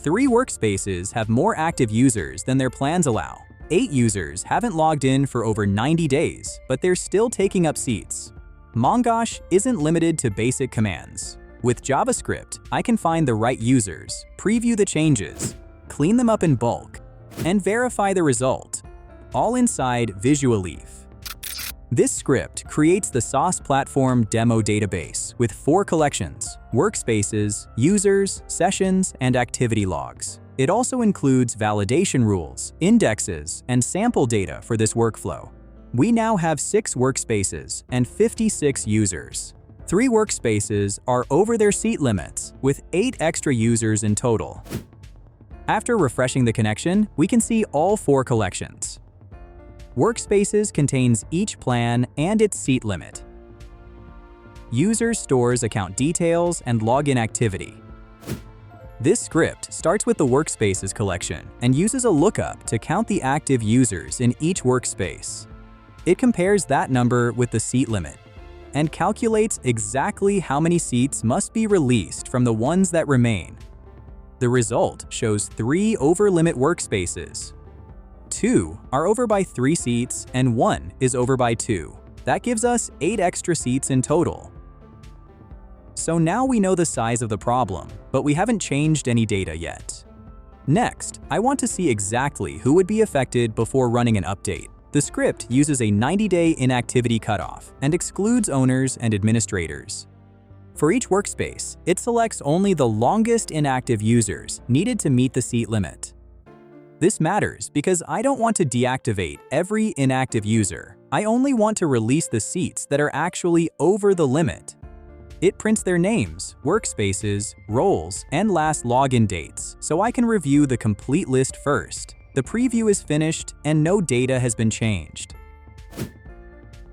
3 workspaces have more active users than their plans allow. 8 users haven't logged in for over 90 days, but they're still taking up seats. Mongosh isn't limited to basic commands. With JavaScript, I can find the right users, preview the changes, clean them up in bulk, and verify the result, all inside VisuaLeaf. This script creates the SaaS platform demo database with 4 collections: workspaces, users, sessions, and activity logs. It also includes validation rules, indexes, and sample data for this workflow. We now have 6 workspaces and 56 users. 3 workspaces are over their seat limits, with 8 extra users in total. After refreshing the connection, we can see all 4 collections. Workspaces contains each plan and its seat limit. Users stores account details and login activity. This script starts with the workspaces collection and uses a lookup to count the active users in each workspace. It compares that number with the seat limit and calculates exactly how many seats must be released from the ones that remain. The result shows 3 over-limit workspaces. 2 are over by 3 seats and 1 is over by 2. That gives us 8 extra seats in total. So now we know the size of the problem, but we haven't changed any data yet. Next, I want to see exactly who would be affected before running an update. The script uses a 90-day inactivity cutoff and excludes owners and administrators. For each workspace, it selects only the longest inactive users needed to meet the seat limit. This matters because I don't want to deactivate every inactive user. I only want to release the seats that are actually over the limit. It prints their names, workspaces, roles, and last login dates, so I can review the complete list first. The preview is finished and no data has been changed.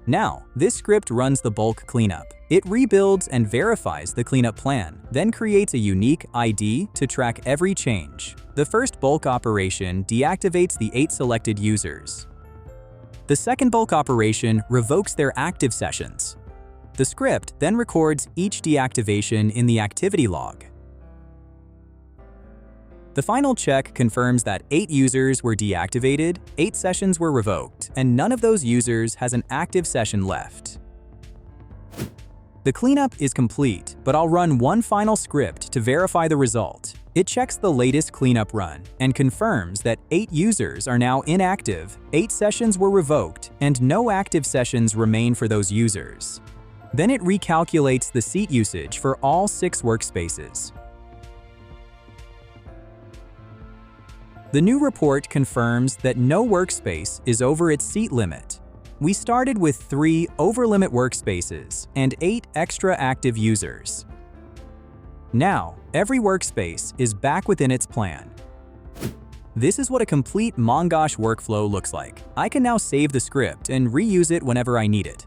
Now, this script runs the bulk cleanup. It rebuilds and verifies the cleanup plan, then creates a unique ID to track every change. The first bulk operation deactivates the 8 selected users. The second bulk operation revokes their active sessions. The script then records each deactivation in the activity log. The final check confirms that 8 users were deactivated, 8 sessions were revoked, and none of those users has an active session left. The cleanup is complete, but I'll run one final script to verify the result. It checks the latest cleanup run and confirms that 8 users are now inactive, 8 sessions were revoked, and no active sessions remain for those users. Then it recalculates the seat usage for all 6 workspaces. The new report confirms that no workspace is over its seat limit. We started with 3 over-limit workspaces and 8 extra active users. Now, every workspace is back within its plan. This is what a complete mongosh workflow looks like. I can now save the script and reuse it whenever I need it.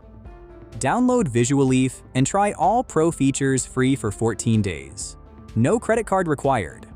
Download VisuaLeaf and try all pro features free for 14 days. No credit card required.